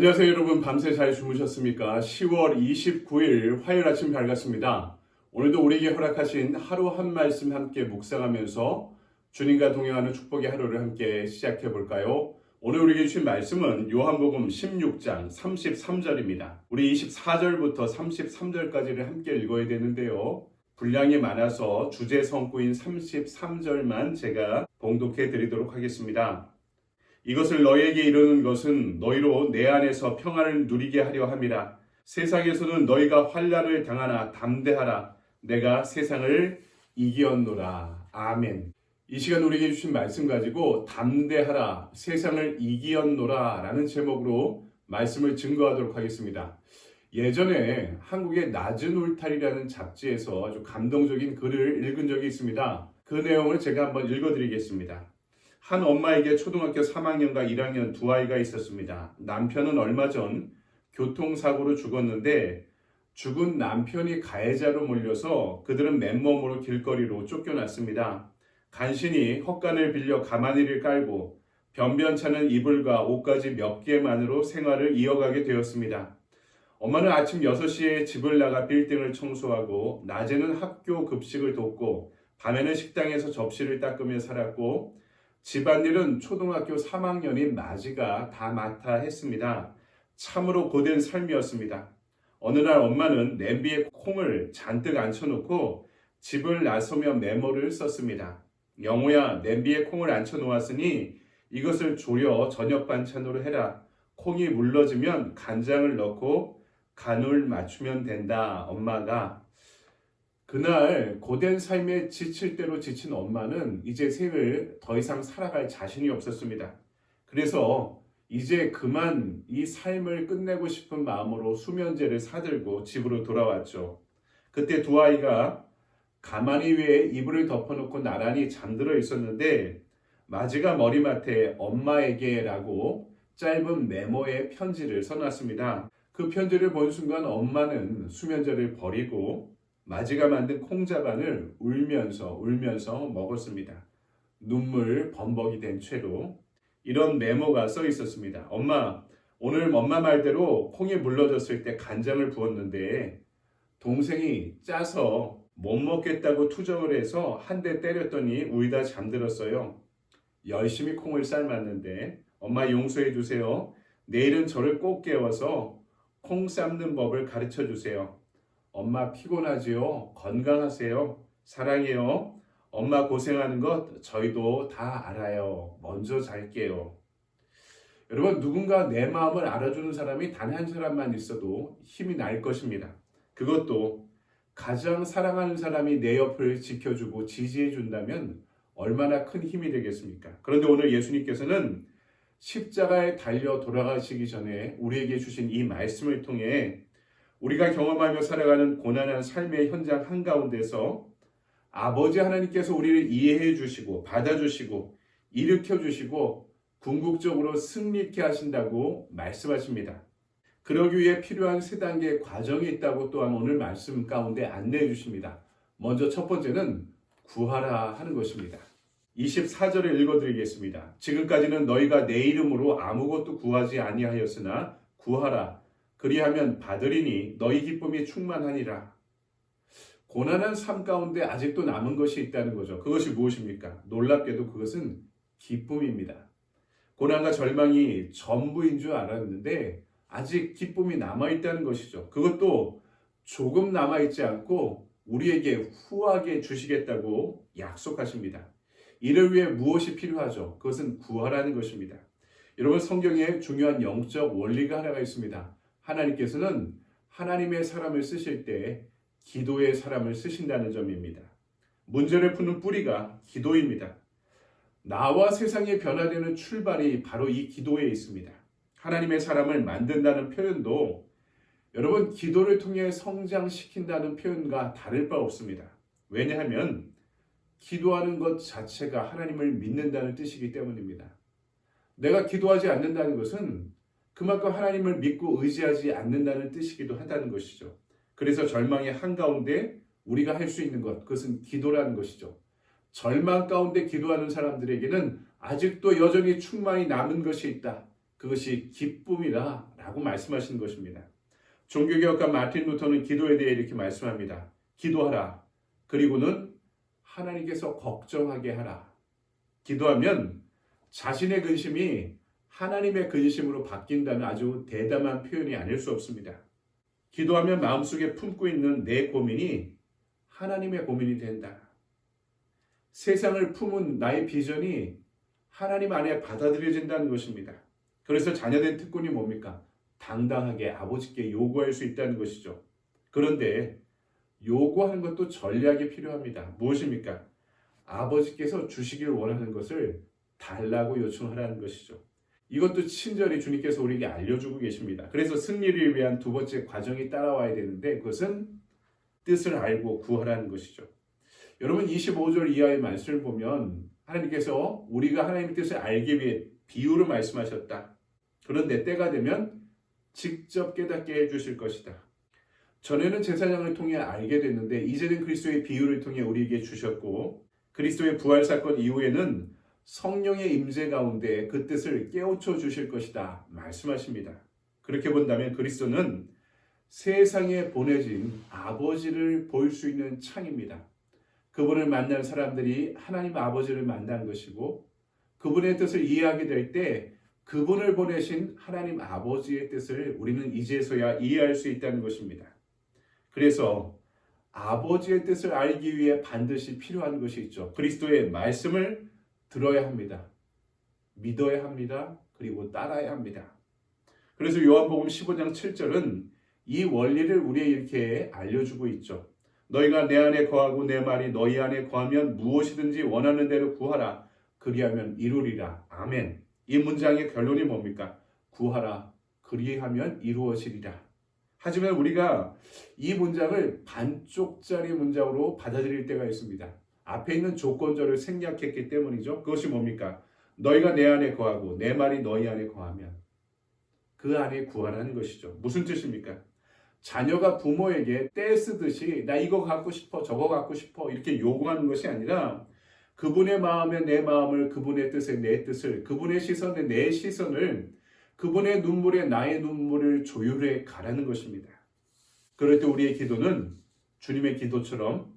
안녕하세요 여러분. 밤새 잘 주무셨습니까? 10월 29일 화요일 아침 밝았습니다. 오늘도 우리에게 허락하신 하루 한 말씀 함께 묵상하면서 주님과 동행하는 축복의 하루를 함께 시작해 볼까요? 오늘 우리에게 주신 말씀은 요한복음 16장 33절입니다. 우리 24절부터 33절까지를 함께 읽어야 되는데요. 분량이 많아서 주제 성구인 33절만 제가 봉독해 드리도록 하겠습니다. 이것을 너희에게 이르는 것은 너희로 내 안에서 평안을 누리게 하려 함이라. 세상에서는 너희가 환난을 당하나 담대하라. 내가 세상을 이기었노라. 아멘. 이 시간 우리에게 주신 말씀 가지고 담대하라, 세상을 이기었노라 라는 제목으로 말씀을 증거하도록 하겠습니다. 예전에 한국의 낮은 울타리라는 잡지에서 아주 감동적인 글을 읽은 적이 있습니다. 그 내용을 제가 한번 읽어드리겠습니다. 한 엄마에게 초등학교 3학년과 1학년 두 아이가 있었습니다. 남편은 얼마 전 교통사고로 죽었는데 죽은 남편이 가해자로 몰려서 그들은 맨몸으로 길거리로 쫓겨났습니다. 간신히 헛간을 빌려 가마니를 깔고 변변찮은 이불과 옷가지 몇 개만으로 생활을 이어가게 되었습니다. 엄마는 아침 6시에 집을 나가 빌딩을 청소하고 낮에는 학교 급식을 돕고 밤에는 식당에서 접시를 닦으며 살았고 집안일은 초등학교 3학년인 마지가 다 맡아 했습니다. 참으로 고된 삶이었습니다. 어느 날 엄마는 냄비에 콩을 잔뜩 앉혀놓고 집을 나서며 메모를 썼습니다. 영호야, 냄비에 콩을 앉혀놓았으니 이것을 졸여 저녁 반찬으로 해라. 콩이 물러지면 간장을 넣고 간을 맞추면 된다. 엄마가. 그날 고된 삶에 지칠 대로 지친 엄마는 이제 생을 더 이상 살아갈 자신이 없었습니다. 그래서 이제 그만 이 삶을 끝내고 싶은 마음으로 수면제를 사들고 집으로 돌아왔죠. 그때 두 아이가 가마니 위에 이불을 덮어놓고 나란히 잠들어 있었는데 마지가 머리맡에 엄마에게 라고 짧은 메모에 편지를 써놨습니다. 그 편지를 본 순간 엄마는 수면제를 버리고 마지가 만든 콩자반을 울면서 먹었습니다. 눈물 범벅이 된 채로 이런 메모가 써 있었습니다. 엄마, 오늘 엄마 말대로 콩이 물러졌을 때 간장을 부었는데 동생이 짜서 못 먹겠다고 투정을 해서 한 대 때렸더니 울다 잠들었어요. 열심히 콩을 삶았는데 엄마 용서해 주세요. 내일은 저를 꼭 깨워서 콩 삶는 법을 가르쳐 주세요. 엄마 피곤하지요? 건강하세요? 사랑해요. 엄마 고생하는 것 저희도 다 알아요. 먼저 잘게요. 여러분, 누군가 내 마음을 알아주는 사람이 단 한 사람만 있어도 힘이 날 것입니다. 그것도 가장 사랑하는 사람이 내 옆을 지켜주고 지지해 준다면 얼마나 큰 힘이 되겠습니까? 그런데 오늘 예수님께서는 십자가에 달려 돌아가시기 전에 우리에게 주신 이 말씀을 통해 우리가 경험하며 살아가는 고난한 삶의 현장 한가운데서 아버지 하나님께서 우리를 이해해 주시고 받아주시고 일으켜 주시고 궁극적으로 승리케 하신다고 말씀하십니다. 그러기 위해 필요한 세 단계의 과정이 있다고 또한 오늘 말씀 가운데 안내해 주십니다. 먼저 첫 번째는 구하라 하는 것입니다. 24절을 읽어드리겠습니다. 지금까지는 너희가 내 이름으로 아무것도 구하지 아니하였으나 구하라. 그리하면 받으리니 너희 기쁨이 충만하니라. 고난한 삶 가운데 아직도 남은 것이 있다는 거죠. 그것이 무엇입니까? 놀랍게도 그것은 기쁨입니다. 고난과 절망이 전부인 줄 알았는데 아직 기쁨이 남아있다는 것이죠. 그것도 조금 남아있지 않고 우리에게 후하게 주시겠다고 약속하십니다. 이를 위해 무엇이 필요하죠? 그것은 구하라는 것입니다. 여러분, 성경에 중요한 영적 원리가 하나가 있습니다. 하나님께서는 하나님의 사람을 쓰실 때 기도의 사람을 쓰신다는 점입니다. 문제를 푸는 뿌리가 기도입니다. 나와 세상이 변화되는 출발이 바로 이 기도에 있습니다. 하나님의 사람을 만든다는 표현도 여러분, 기도를 통해 성장시킨다는 표현과 다를 바 없습니다. 왜냐하면 기도하는 것 자체가 하나님을 믿는다는 뜻이기 때문입니다. 내가 기도하지 않는다는 것은 그만큼 하나님을 믿고 의지하지 않는다는 뜻이기도 하다는 것이죠. 그래서 절망의 한가운데 우리가 할 수 있는 것, 그것은 기도라는 것이죠. 절망 가운데 기도하는 사람들에게는 아직도 여전히 충만히 남은 것이 있다. 그것이 기쁨이다 라고 말씀하시는 것입니다. 종교개혁가 마틴 루터는 기도에 대해 이렇게 말씀합니다. 기도하라. 그리고는 하나님께서 걱정하게 하라. 기도하면 자신의 근심이 하나님의 근심으로 바뀐다는 아주 대담한 표현이 아닐 수 없습니다. 기도하면 마음속에 품고 있는 내 고민이 하나님의 고민이 된다. 세상을 품은 나의 비전이 하나님 안에 받아들여진다는 것입니다. 그래서 자녀된 특권이 뭡니까? 당당하게 아버지께 요구할 수 있다는 것이죠. 그런데 요구하는 것도 전략이 필요합니다. 무엇입니까? 아버지께서 주시길 원하는 것을 달라고 요청하라는 것이죠. 이것도 친절히 주님께서 우리에게 알려주고 계십니다. 그래서 승리를 위한 두 번째 과정이 따라와야 되는데 그것은 뜻을 알고 구하라는 것이죠. 여러분 25절 이하의 말씀을 보면 하나님께서 우리가 하나님의 뜻을 알기 위해 비유로 말씀하셨다. 그런데 때가 되면 직접 깨닫게 해주실 것이다. 전에는 제사장을 통해 알게 됐는데 이제는 그리스도의 비유를 통해 우리에게 주셨고 그리스도의 부활 사건 이후에는 성령의 임재 가운데 그 뜻을 깨우쳐 주실 것이다 말씀하십니다. 그렇게 본다면 그리스도는 세상에 보내진 아버지를 볼 수 있는 창입니다. 그분을 만난 사람들이 하나님 아버지를 만난 것이고 그분의 뜻을 이해하게 될 때 그분을 보내신 하나님 아버지의 뜻을 우리는 이제서야 이해할 수 있다는 것입니다. 그래서 아버지의 뜻을 알기 위해 반드시 필요한 것이 있죠. 그리스도의 말씀을 들어야 합니다. 믿어야 합니다. 그리고 따라야 합니다. 그래서 요한복음 15장 7절은 이 원리를 우리에게 이렇게 알려주고 있죠. 너희가 내 안에 거하고 내 말이 너희 안에 거하면 무엇이든지 원하는 대로 구하라. 그리하면 이루리라. 아멘. 이 문장의 결론이 뭡니까? 구하라. 그리하면 이루어지리라. 하지만 우리가 이 문장을 반쪽짜리 문장으로 받아들일 때가 있습니다. 앞에 있는 조건절을 생략했기 때문이죠. 그것이 뭡니까? 너희가 내 안에 거하고 내 말이 너희 안에 거하면 그 안에 구하라는 것이죠. 무슨 뜻입니까? 자녀가 부모에게 떼쓰듯이 나 이거 갖고 싶어 저거 갖고 싶어 이렇게 요구하는 것이 아니라 그분의 마음에 내 마음을 그분의 뜻에 내 뜻을 그분의 시선에 내 시선을 그분의 눈물에 나의 눈물을 조율해 가라는 것입니다. 그럴 때 우리의 기도는 주님의 기도처럼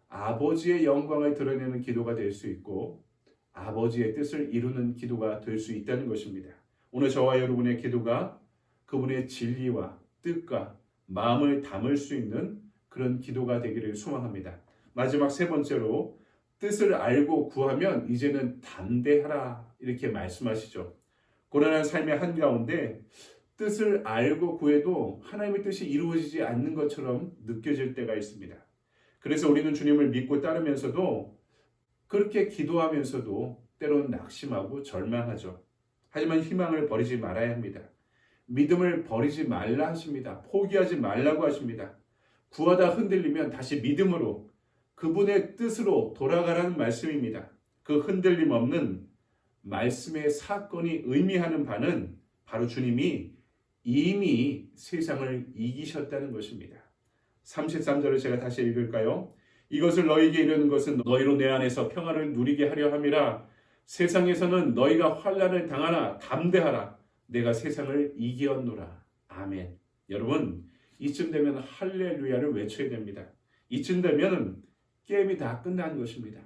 아버지의 영광을 드러내는 기도가 될 수 있고 아버지의 뜻을 이루는 기도가 될 수 있다는 것입니다. 오늘 저와 여러분의 기도가 그분의 진리와 뜻과 마음을 담을 수 있는 그런 기도가 되기를 소망합니다. 마지막 세 번째로 뜻을 알고 구하면 이제는 담대하라 이렇게 말씀하시죠. 고난한 삶의 한가운데 뜻을 알고 구해도 하나님의 뜻이 이루어지지 않는 것처럼 느껴질 때가 있습니다. 그래서 우리는 주님을 믿고 따르면서도 그렇게 기도하면서도 때로는 낙심하고 절망하죠. 하지만 희망을 버리지 말아야 합니다. 믿음을 버리지 말라 하십니다. 포기하지 말라고 하십니다. 구하다 흔들리면 다시 믿음으로 그분의 뜻으로 돌아가라는 말씀입니다. 그 흔들림 없는 말씀의 사건이 의미하는 바는 바로 주님이 이미 세상을 이기셨다는 것입니다. 33절을 제가 다시 읽을까요? 이것을 너희에게 이르는 것은 너희로 내 안에서 평안을 누리게 하려 함이라. 세상에서는 너희가 환난을 당하나 담대하라. 내가 세상을 이기었노라. 아멘. 여러분 이쯤 되면 할렐루야를 외쳐야 됩니다. 이쯤 되면 게임이 다 끝난 것입니다.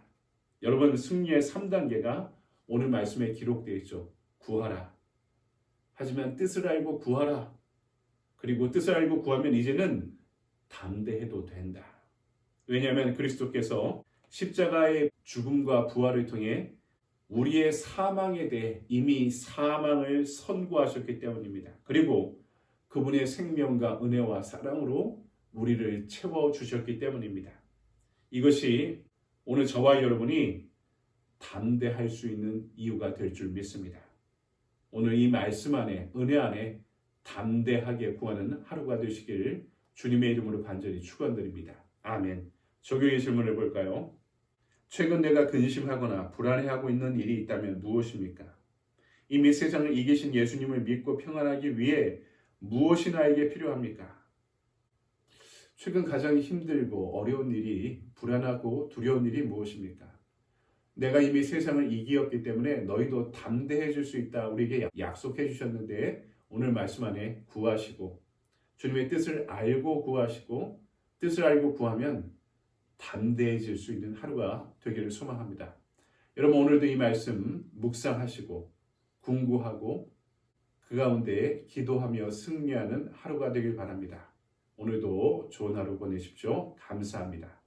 여러분 승리의 3단계가 오늘 말씀에 기록되어 있죠. 구하라. 하지만 뜻을 알고 구하라. 그리고 뜻을 알고 구하면 이제는 담대해도 된다. 왜냐하면 그리스도께서 십자가의 죽음과 부활을 통해 우리의 사망에 대해 이미 사망을 선고하셨기 때문입니다. 그리고 그분의 생명과 은혜와 사랑으로 우리를 채워주셨기 때문입니다. 이것이 오늘 저와 여러분이 담대할 수 있는 이유가 될 줄 믿습니다. 오늘 이 말씀 안에 은혜 안에 담대하게 구하는 하루가 되시길 주님의 이름으로 간절히 축원드립니다. 아멘. 적용의 질문을 볼까요? 최근 내가 근심하거나 불안해하고 있는 일이 있다면 무엇입니까? 이미 세상을 이기신 예수님을 믿고 평안하기 위해 무엇이 나에게 필요합니까? 최근 가장 힘들고 어려운 일이 불안하고 두려운 일이 무엇입니까? 내가 이미 세상을 이기었기 때문에 너희도 담대해질 수 있다 우리에게 약속해 주셨는데 오늘 말씀 안에 구하시고 주님의 뜻을 알고 구하시고 뜻을 알고 구하면 담대해질 수 있는 하루가 되기를 소망합니다. 여러분 오늘도 이 말씀 묵상하시고 궁구하고 그 가운데 기도하며 승리하는 하루가 되길 바랍니다. 오늘도 좋은 하루 보내십시오. 감사합니다.